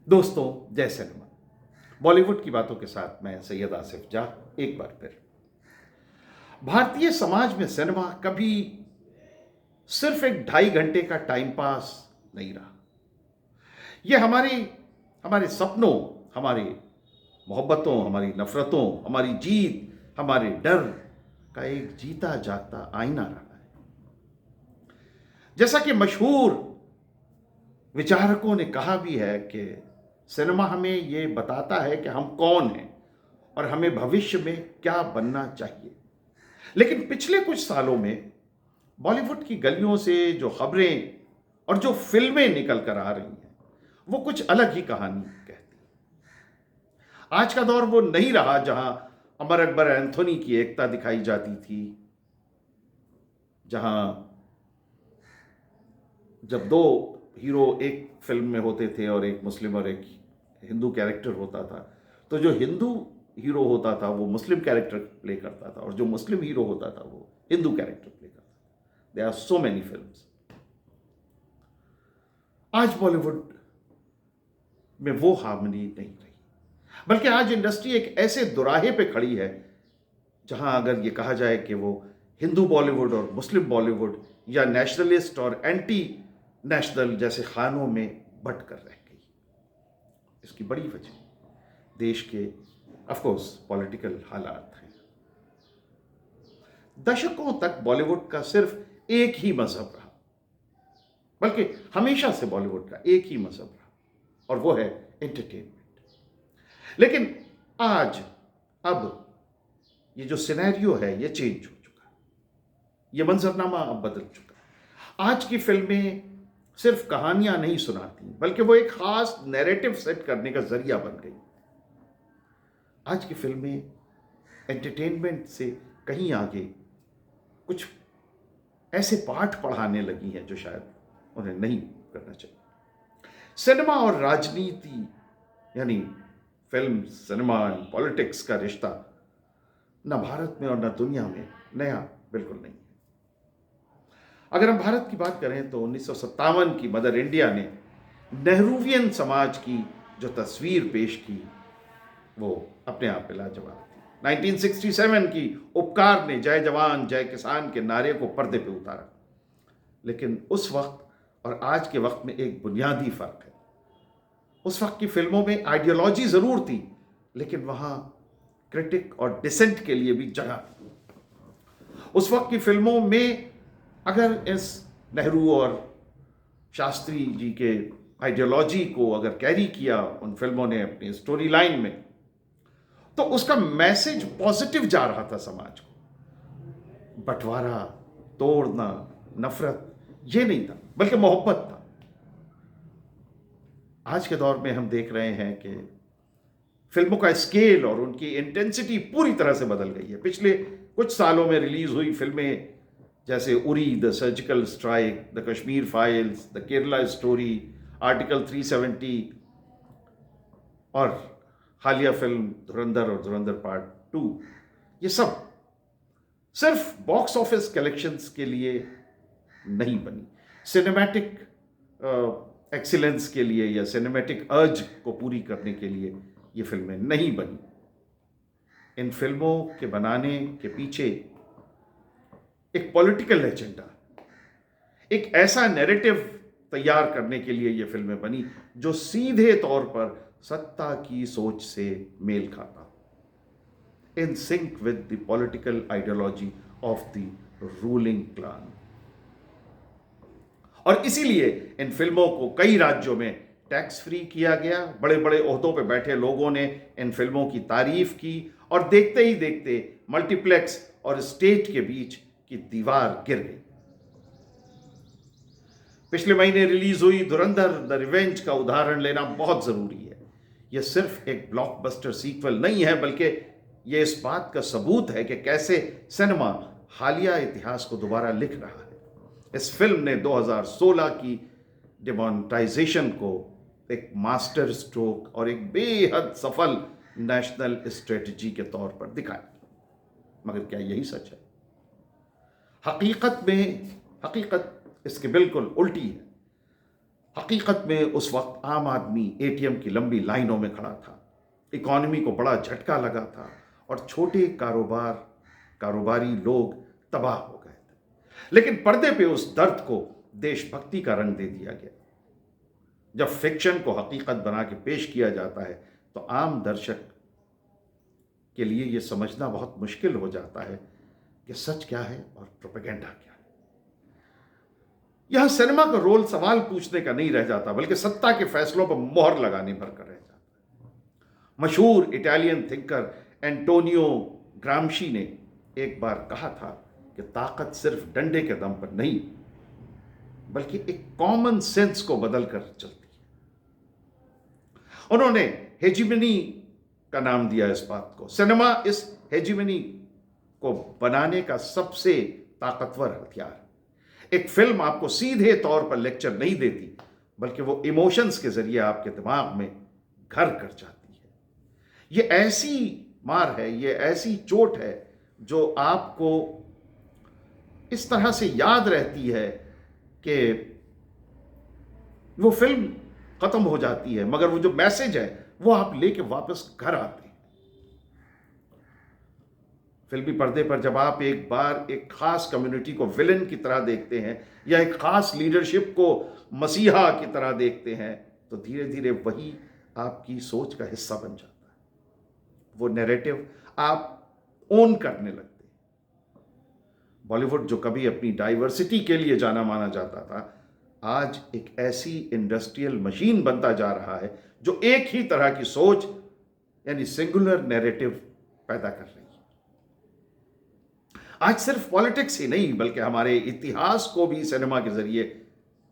दोस्तों, जय सिनेमा। बॉलीवुड की बातों के साथ मैं सैयद आसिफ जाह एक बार फिर। भारतीय समाज में सिनेमा कभी सिर्फ एक 2.5 घंटे का टाइम पास नहीं रहा। यह हमारे सपनों, हमारी मोहब्बतों, हमारी नफरतों, हमारी जीत, हमारे डर का एक जीता जागता आईना रहा है। जैसा कि मशहूर विचारकों ने कहा भी है कि सिनेमा हमें ये बताता है कि हम कौन हैं और हमें भविष्य में क्या बनना चाहिए। लेकिन पिछले कुछ सालों में बॉलीवुड की गलियों से जो खबरें और जो फिल्में निकल कर आ रही हैं, वो कुछ अलग ही कहानी कहती हैं। आज का दौर वो नहीं रहा जहां अमर अकबर एंथोनी की एकता दिखाई जाती थी, जहां जब दो हीरो एक फिल्म में होते थे और एक मुस्लिम और एक हिंदू कैरेक्टर होता था, तो जो हिंदू हीरो होता था वो मुस्लिम कैरेक्टर प्ले करता था और जो मुस्लिम हीरो होता था वो हिंदू कैरेक्टर प्ले करता था। There are so many films. आज बॉलीवुड में वो हार्मनी नहीं रही, बल्कि आज इंडस्ट्री एक ऐसे दुराहे पे खड़ी है जहां अगर ये कहा जाए कि वो हिंदू बॉलीवुड और मुस्लिम बॉलीवुड या नेशनलिस्ट और एंटी नेशनल जैसे खानों में बंट कर रह गई। इसकी बड़ी वजह देश के ऑफ कोर्स पॉलिटिकल हालात हैं। दशकों तक बॉलीवुड का सिर्फ एक ही मजहब रहा, बल्कि हमेशा से बॉलीवुड का एक ही मजहब रहा, और वो है एंटरटेनमेंट। लेकिन आज अब ये जो सिनेरियो है ये चेंज हो चुका है, ये मंजरनामा अब बदल चुका है। आज की फिल्में सिर्फ कहानियां नहीं सुनाती, बल्कि वो एक खास नैरेटिव सेट करने का जरिया बन गई। आज की फिल्में एंटरटेनमेंट से कहीं आगे कुछ ऐसे पाठ पढ़ाने लगी हैं जो शायद उन्हें नहीं करना चाहिए। सिनेमा और राजनीति, यानी फिल्म, सिनेमा एंड पॉलिटिक्स का रिश्ता न भारत में और न दुनिया में नया बिल्कुल नहीं है। अगर हम भारत की बात करें तो 1957 की मदर इंडिया ने नेहरूवियन समाज की जो तस्वीर पेश की वो अपने आप में लाजवाब थी। 1967 की उपकार ने जय जवान जय किसान के नारे को पर्दे पे उतारा। लेकिन उस वक्त और आज के वक्त में एक बुनियादी फर्क है। उस वक्त की फिल्मों में आइडियोलॉजी जरूर थी, लेकिन वहां क्रिटिक और डिसेंट के लिए भी जगह थी। उस वक्त की फिल्मों में अगर इस नेहरू और शास्त्री जी के आइडियोलॉजी को अगर कैरी किया उन फिल्मों ने अपनी स्टोरी लाइन में, तो उसका मैसेज पॉजिटिव जा रहा था समाज को। बंटवारा, तोड़ना, नफरत ये नहीं था, बल्कि मोहब्बत था। आज के दौर में हम देख रहे हैं कि फिल्मों का स्केल और उनकी इंटेंसिटी पूरी तरह से बदल गई है। पिछले कुछ सालों में रिलीज हुई फिल्में जैसे Uri, the surgical strike, the Kashmir files, the Kerala story, article 370 और हालिया फिल्म धुरंधर और धुरंधर पार्ट 2, ये सब सिर्फ बॉक्स ऑफिस कलेक्शंस के लिए नहीं बनी, सिनेमैटिक एक्सीलेंस के लिए या सिनेमैटिक अर्ज को पूरी करने के लिए ये फिल्में नहीं बनी। इन फिल्मों के बनाने के पीछे एक पॉलिटिकल एजेंडा, एक ऐसा नैरेटिव तैयार करने के लिए ये फिल्में बनी जो सीधे तौर पर सत्ता की सोच से मेल खाता, in sync with the political ideology of the ruling clan. और इसीलिए इन फिल्मों को कई राज्यों में टैक्स फ्री किया गया। बड़े बड़े ओहदों पे बैठे लोगों ने इन फिल्मों की तारीफ की और देखते ही देखते मल्टीप्लेक्स और स्टेज के बीच की दीवार गिर गई। पिछले महीने रिलीज हुई धुरंधर द रिवेंज का उदाहरण लेना बहुत जरूरी है। यह सिर्फ एक ब्लॉकबस्टर सीक्वल नहीं है, बल्कि यह इस बात का सबूत है कि कैसे सिनेमा हालिया इतिहास को दोबारा लिख रहा है। इस फिल्म ने 2016 की डिमोनेटाइजेशन को एक मास्टर स्ट्रोक और एक बेहद सफल नेशनल स्ट्रेटजी के तौर पर दिखाया। मगर क्या यही सच है? हकीकत इसके बिल्कुल उल्टी है। हकीकत में उस वक्त आम आदमी एटीएम की लंबी लाइनों में खड़ा था, इकॉनमी को बड़ा झटका लगा था और छोटे कारोबारी लोग तबाह हो गए थे। लेकिन पर्दे पे उस दर्द को देशभक्ति का रंग दे दिया गया। जब फिक्शन को हकीकत बना के पेश किया जाता है तो आम दर्शक के लिए यह समझना बहुत मुश्किल हो जाता है कि सच क्या है और प्रोपेगेंडा क्या है। यहां सिनेमा का रोल सवाल पूछने का नहीं रह जाता, बल्कि सत्ता के फैसलों पर मोहर लगाने भर कर रह जाता है। मशहूर इटालियन थिंकर एंटोनियो ग्रामशी ने एक बार कहा था कि ताकत सिर्फ डंडे के दम पर नहीं, बल्कि एक कॉमन सेंस को बदल कर चलती है। उन्होंने हेजिमनी का नाम दिया इस बात को। सिनेमा इस हेजिमनी को बनाने का सबसे ताकतवर हथियार है। एक फिल्म आपको सीधे तौर पर लेक्चर नहीं देती, बल्कि वो इमोशंस के जरिए आपके दिमाग में घर कर जाती है। ये ऐसी मार है, ये ऐसी चोट है जो आपको इस तरह से याद रहती है कि वो फिल्म खत्म हो जाती है, मगर वो जो मैसेज है वो आप लेके वापस घर आते हैं। फिल्मी पर्दे पर जब आप एक बार एक खास कम्युनिटी को विलेन की तरह देखते हैं या एक खास लीडरशिप को मसीहा की तरह देखते हैं, तो धीरे धीरे वही आपकी सोच का हिस्सा बन जाता है। वो नैरेटिव आप ओन करने लगते हैं। बॉलीवुड जो कभी अपनी डाइवर्सिटी के लिए जाना माना जाता था, आज एक ऐसी इंडस्ट्रियल मशीन बनता जा रहा है जो एक ही तरह की सोच यानी सिंगुलर नैरेटिव पैदा कर रही है। आज सिर्फ पॉलिटिक्स ही नहीं, बल्कि हमारे इतिहास को भी सिनेमा के जरिए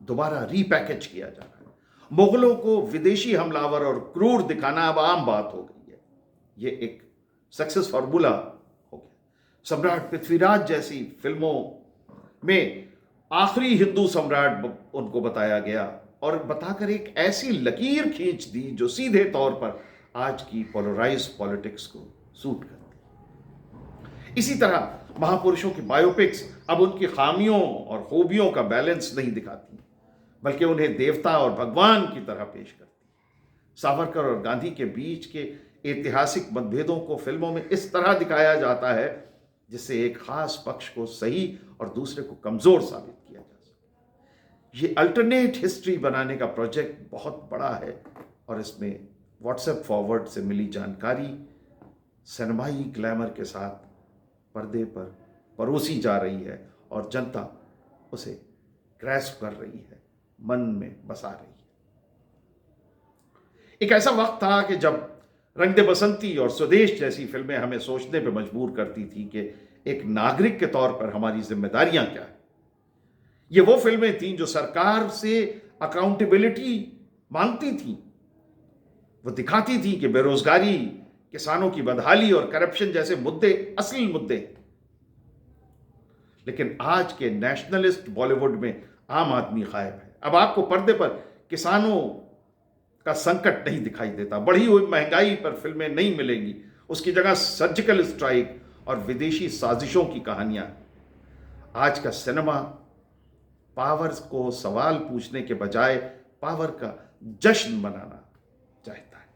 दोबारा रीपैकेज किया जा रहा है। मुगलों को विदेशी हमलावर और क्रूर दिखाना अब आम बात हो गई है। यह एक सक्सेस फॉर्मूला हो गया। सम्राट पृथ्वीराज जैसी फिल्मों में आखिरी हिंदू सम्राट उनको बताया गया और बताकर एक ऐसी लकीर खींच दी जो सीधे तौर पर आज की पोलराइज पॉलिटिक्स को सूट करती। इसी तरह महापुरुषों की बायोपिक्स अब उनकी खामियों और खूबियों का बैलेंस नहीं दिखाती, बल्कि उन्हें देवता और भगवान की तरह पेश करती। सावरकर और गांधी के बीच के ऐतिहासिक मतभेदों को फिल्मों में इस तरह दिखाया जाता है जिससे एक खास पक्ष को सही और दूसरे को कमजोर साबित किया जा सके। ये अल्टरनेट हिस्ट्री बनाने का प्रोजेक्ट बहुत बड़ा है और इसमें व्हाट्सएप फॉरवर्ड से मिली जानकारी सिनेमाई ग्लैमर के साथ पर्दे पर परोसी जा रही है और जनता उसे ग्रैस्प कर रही है, मन में बसा रही है। एक ऐसा वक्त था कि जब रंग दे बसंती और स्वदेश जैसी फिल्में हमें सोचने पर मजबूर करती थी कि एक नागरिक के तौर पर हमारी जिम्मेदारियां क्या है। ये वो फिल्में थीं जो सरकार से अकाउंटेबिलिटी मांगती थीं। वो दिखाती थी कि बेरोजगारी, किसानों की बदहाली और करप्शन जैसे मुद्दे असली मुद्दे। लेकिन आज के नेशनलिस्ट बॉलीवुड में आम आदमी गायब है। अब आपको पर्दे पर किसानों का संकट नहीं दिखाई देता, बढ़ी हुई महंगाई पर फिल्में नहीं मिलेंगी। उसकी जगह सर्जिकल स्ट्राइक और विदेशी साजिशों की कहानियां। आज का सिनेमा पावर को सवाल पूछने के बजाय पावर का जश्न मनाना चाहता है।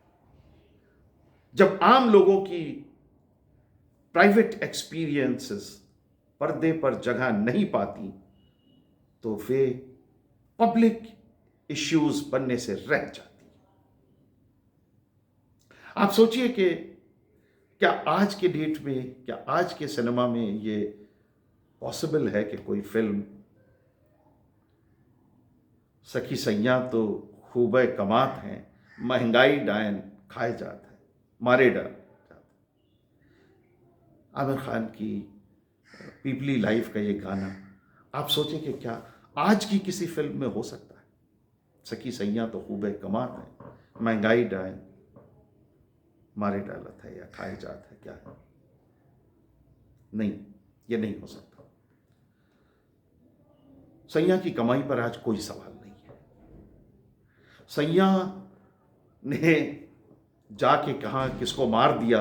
जब आम लोगों की प्राइवेट एक्सपीरियंसेस पर्दे पर जगह नहीं पाती, तो वे पब्लिक इश्यूज बनने से रह जाती। आप सोचिए कि क्या आज के डेट में, क्या आज के सिनेमा में ये पॉसिबल है कि कोई फिल्म सखी सैया तो खूब कमात हैं, महंगाई डायन खाए जात है, मारे डर जाता। आमिर खान की पीपली लाइफ का ये गाना, आप सोचें कि क्या आज की किसी फिल्म में हो सकता है? सखी सैया तो खूब कमात है, महंगाई डायन मारे डालत है या खाए जात है, क्या है? नहीं, ये नहीं हो सकता। सैया की कमाई पर आज कोई सवाल नहीं है। सैया ने जाके कहा, किसको मार दिया,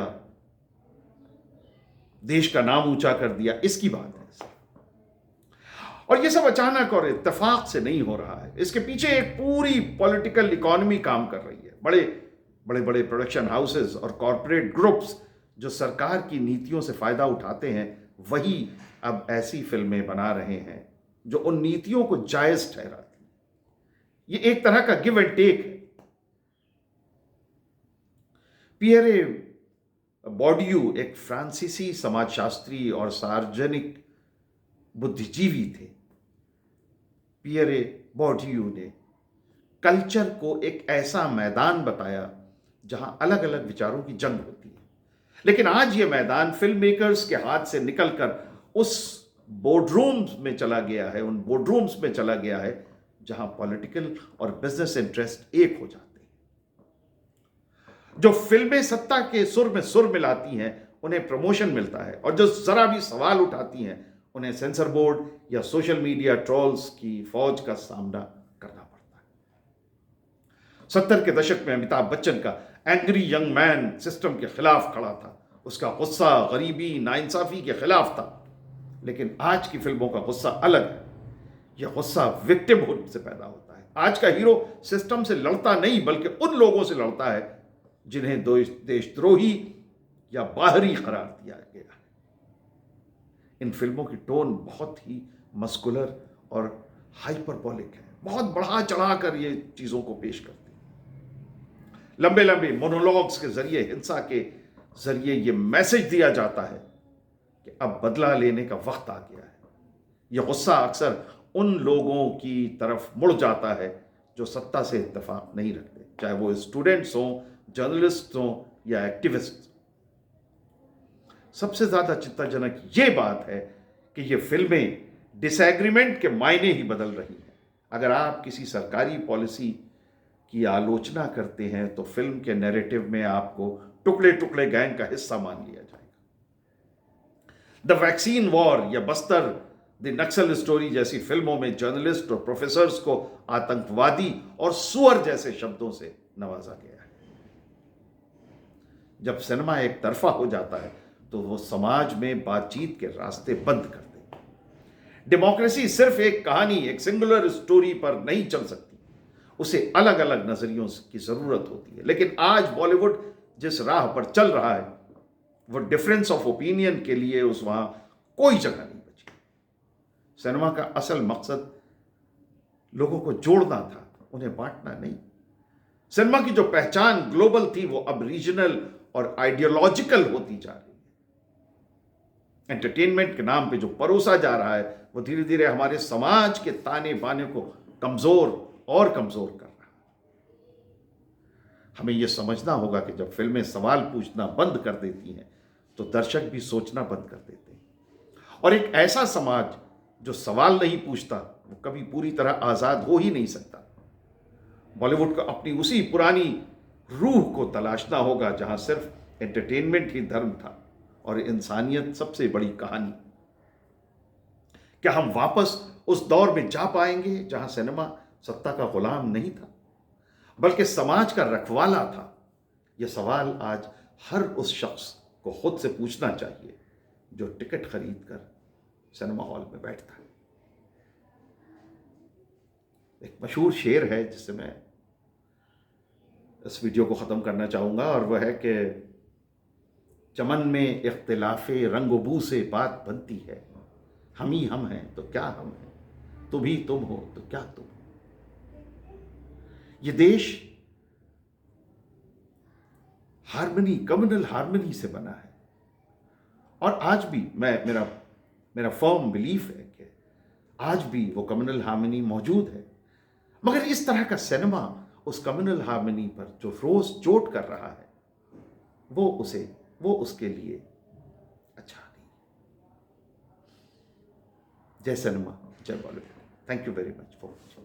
देश का नाम ऊंचा कर दिया, इसकी बात है। और ये सब अचानक और इत्तेफाक से नहीं हो रहा है, इसके पीछे एक पूरी पॉलिटिकल इकोनॉमी काम कर रही है। बड़े बड़े बड़े प्रोडक्शन हाउसेस और कॉरपोरेट ग्रुप्स जो सरकार की नीतियों से फायदा उठाते हैं, वही अब ऐसी फिल्में बना रहे हैं जो उन नीतियों को जायज ठहराती हैं। ये एक तरह का गिव एंड टेक है। पियरे बॉर्डियू एक फ्रांसीसी समाजशास्त्री और सार्वजनिक बुद्धिजीवी थे। पियरे बॉर्डियू ने कल्चर को एक ऐसा मैदान बताया जहां अलग अलग विचारों की जंग होती है, लेकिन आज यह मैदान फिल्म मेकर्स के हाथ से निकलकर उस बोर्डरूम्स में चला गया है, उन बोर्डरूम्स में चला गया है जहां पॉलिटिकल और बिजनेस इंटरेस्ट एक हो जाते हैं। जो फिल्में सत्ता के सुर में सुर मिलाती हैं उन्हें प्रमोशन मिलता है, और जो जरा भी सवाल उठाती हैं उन्हें सेंसर बोर्ड या सोशल मीडिया ट्रोल्स की फौज का सामना करना पड़ता है। 70 के दशक में अमिताभ बच्चन का एंग्री यंग मैन सिस्टम के खिलाफ खड़ा था। उसका गुस्सा गरीबी, नाइंसाफी के खिलाफ था। लेकिन आज की फिल्मों का गुस्सा अलग है। यह गुस्सा विक्टिमहुड से पैदा होता है। आज का हीरो सिस्टम से लड़ता नहीं, बल्कि उन लोगों से लड़ता है जिन्हें देशद्रोही या बाहरी करार दिया गया है। इन फिल्मों की टोन बहुत ही मस्कुलर और हाइपरबोलिक है, बहुत बढ़ा चढ़ाकर ये चीजों को पेश करती है। लंबे लंबे मोनोलॉग्स के जरिए, हिंसा के जरिए ये मैसेज दिया जाता है कि अब बदला लेने का वक्त आ गया है। यह गुस्सा अक्सर उन लोगों की तरफ मुड़ जाता है जो सत्ता से इत्तेफाक नहीं रखते, चाहे वो स्टूडेंट्स हों, जर्नलिस्ट हों या एक्टिविस्ट। सबसे ज्यादा चिंताजनक ये बात है कि ये फिल्में डिसएग्रीमेंट के मायने ही बदल रही हैं। अगर आप किसी सरकारी पॉलिसी की आलोचना करते हैं तो फिल्म के नैरेटिव में आपको टुकड़े टुकड़े गैंग का हिस्सा मान लिया जाएगा। द वैक्सीन वॉर या बस्तर द नक्सल स्टोरी जैसी फिल्मों में जर्नलिस्ट और प्रोफेसर्स को आतंकवादी और सुअर जैसे शब्दों से नवाजा गया है। जब सिनेमा एक तरफा हो जाता है तो वो समाज में बातचीत के रास्ते बंद कर देते हैं। डेमोक्रेसी सिर्फ एक कहानी, एक सिंगुलर स्टोरी पर नहीं चल सकती, उसे अलग अलग नजरियों की जरूरत होती है। लेकिन आज बॉलीवुड जिस राह पर चल रहा है वो डिफरेंस ऑफ ओपिनियन के लिए उस वहां कोई जगह नहीं बची। सिनेमा का असल मकसद लोगों को जोड़ना था, उन्हें बांटना नहीं। सिनेमा की जो पहचान ग्लोबल थी वो अब रीजनल और आइडियोलॉजिकल होती जा रही है। एंटरटेनमेंट के नाम पे जो परोसा जा रहा है वो धीरे धीरे हमारे समाज के ताने बाने को कमजोर और कमजोर कर रहा है। हमें यह समझना होगा कि जब फिल्में सवाल पूछना बंद कर देती हैं तो दर्शक भी सोचना बंद कर देते हैं। और एक ऐसा समाज जो सवाल नहीं पूछता वो कभी पूरी तरह आजाद हो ही नहीं सकता। बॉलीवुड को अपनी उसी पुरानी रूह को तलाशना होगा जहां सिर्फ एंटरटेनमेंट ही धर्म था और इंसानियत सबसे बड़ी कहानी। क्या हम वापस उस दौर में जा पाएंगे जहां सिनेमा सत्ता का गुलाम नहीं था बल्कि समाज का रखवाला था? यह सवाल आज हर उस शख्स को खुद से पूछना चाहिए जो टिकट खरीद कर सिनेमा हॉल में बैठता है। एक मशहूर शेर है जिससे मैं इस वीडियो को ख़त्म करना चाहूँगा, और वह है कि चमन में इख्तिलाफे रंग बू से बात बनती है, हम ही हम हैं तो क्या हम हैं, तुम ही तुम हो तो क्या तुम हो। ये देश हार्मनी, कम्युनल हार्मनी से बना है, और आज भी मेरा फर्म बिलीफ है कि आज भी वो कम्युनल हार्मनी मौजूद है। मगर इस तरह का सिनेमा उस कम्युनल हार्मनी पर जो रोज चोट कर रहा है वो उसके लिए अच्छा नहीं। जय सिनेमा, जय Bollywood. Thank you very much for watching.